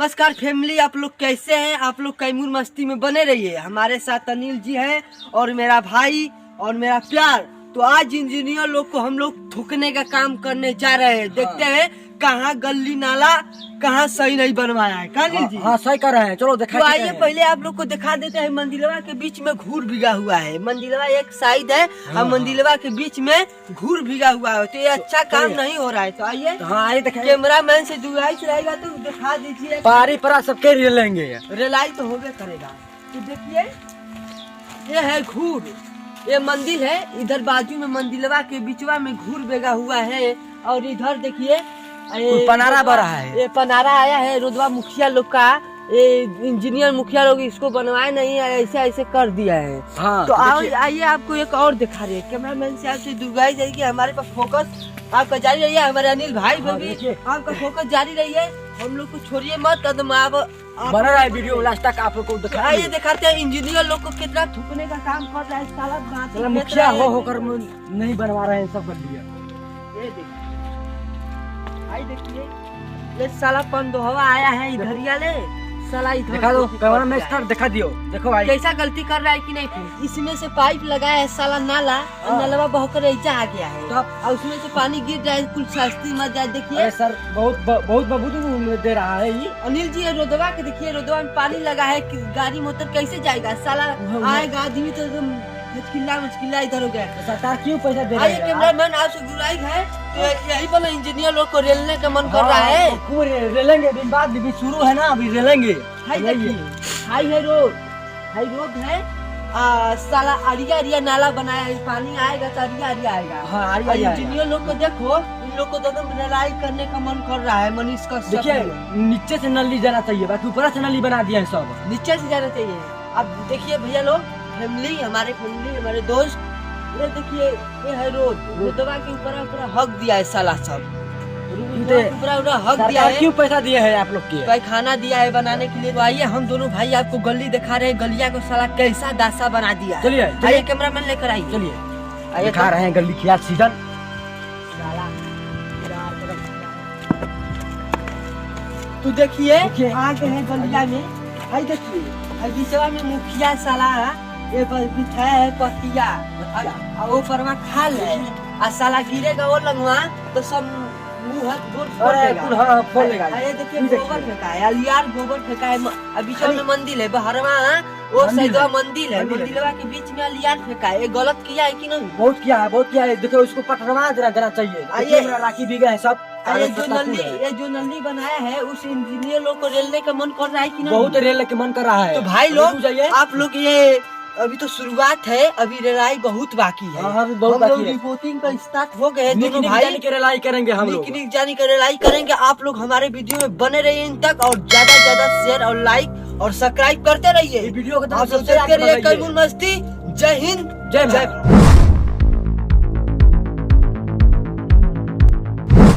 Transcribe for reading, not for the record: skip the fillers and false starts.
नमस्कार फैमिली, आप लोग कैसे हैं? आप लोग कैमूर मस्ती में बने रहिए। हमारे साथ अनिल जी हैं और मेरा भाई और मेरा प्यार। तो आज इंजीनियर लोग को हम लोग थूकने का काम करने जा रहे हैं। देखते हैं कहाँ गली नाला कहाँ सही नहीं बनवाया है। कहाँ अनिल जी? हाँ सही कर रहे हैं। चलो दिखा। तो आइए पहले आप लोग को दिखा देते हैं। मंदिलवा के बीच में घूर भिगा हुआ है। मंदिलवा एक साइड है और मंदिलवा के बीच में घूर भिगा हुआ है। तो ये अच्छा काम नहीं हो रहा है। तो आइए कैमरा मैन से दुआई चलाएगा तो दिखा दीजिए। पारी परा सबके रेलेंगे। रेलाई तो होबे करेगा। तो देखिए ये है घूर, ये मंदिर है। इधर बाजू में मंदिलवा के बीचवा में घूर बेगा हुआ है। और इधर देखिए पनारा बड़ा है। ये पनारा आया है रोडवा मुखिया लोग का। ये इंजीनियर मुखिया लोग इसको बनवाए नहीं है, ऐसे ऐसे कर दिया है। हाँ, तो आइए आपको एक और दिखा रहे हैं। कैमरा मैन से आपसे दुर्गाई जाएगी। हमारे पास फोकस आपका जारी रही है। हमारे अनिल भाई भी आपका फोकस जारी रही है। हम लोग को छोड़िए मत। कदम आप बना रहा है वीडियो लास्ट तक आप लोग को दिखाइए। दिखाते हैं इंजीनियर लोग को कितना थूकने का काम कर रहा है। साला मुखिया होकर नहीं बनवा रहे हैं सब बदलिया। ये देखिए, आई देखिए ये साला पंदोहवा आया है इधरिया ले। साला इधर दिखा दो कैमरा में स्टार दिखा दियो। देखो भाई कैसा गलती कर रहा है कि नहीं। फिर इसमें से पाइप लगाया है साला नाला और नलवा बहकर ऐसा आ गया है। तो और उसमें से पानी गिर जाए कुल सस्ती मत जाए। देखिए सर बहुत बबूद दे रहा है ये। अनिल जी रोडवा के देखिए, रोडवा में पानी लगा है कि गाड़ी मोटर कैसे जाएगा। साला आएगा आदमी तो एकदम मुश्किल इधर हो गया। सरकार क्यों पैसा दे रही है? कैमरा मैन आपसे गुराई है। तो यही पर इंजीनियर लोग को रेलने का मन कर रहा है। रेलेंगे दिन बाद भी शुरू है ना, अभी रेलेंगे। हाई है रोड, हाई रोड है। साला अरिया नाला बनाया है। पानी आएगा तो अरिया आएगा। हाँ, इंजीनियर लोग को देखो, इन लोग को तो एकदम रेलाई करने का मन कर रहा है। मनीष का देखिए नीचे से नली जाना चाहिए, बाकी ऊपर से नली बना दिया है सब। नीचे से जाना चाहिए। अब देखिए भैया लोग, फैमिली हमारे दोस्त, ये देखिए ये है रोड। रोडवा के ऊपर हक दिया है साला सब। ऊपर हक दिया है। क्यों पैसा दिए है आप लोग के? खाना दिया है बनाने के लिए। तो आइए हम दोनों भाई आपको गली दिखा रहे हैं। गलिया को साला कैसा दासा बना दिया। चलिए आइए कैमरा मैन लेकर आइए। चलिए आइए दिखा रहे हैं गली खिया सीजन। तो देखिए आगे है गलिया में। भाई देखिए बीचवा में मुखिया साला ये बिछाया है पतिया और वो परवा खा ले। आ साला गिरेगा वो लंगवा तो सब मुंह हाथ फोड़ लेगा। ये देखिए गोबर फेंका है, अलियार गोबर फेंका है। अभी बीच में मंदिर है, बहरवा वो सैदवा मंदिर है। मंदिरवा के बीच में अलियार फेंका है। ये गलत किया है कि नहीं? बहुत किया है। देखो इसको पटरवा देना चाहिए। आइए राखी भी गए सब। ये जो नली बनाया है उस इंजीनियर लोग को रेलने का मन कर रहा है कि नहीं? बहुत रेलने का मन कर रहा है। तो भाई लोग आप लोग ये अभी तो शुरुआत है, अभी रेलाई बहुत बाकी है। हम लोग रिपोर्टिंग का स्टार्ट हो गए। दोनों भाई की रेलाई करेंगे। हम लोग पिकनिक जाने की रेलाई करेंगे। आप लोग हमारे वीडियो में बने रहिए इन तक और ज्यादा से ज्यादा शेयर और लाइक और सब्सक्राइब करते रहिए। वीडियो को आप सबसे कैमूर मस्ती। जय हिंद, जय भारत।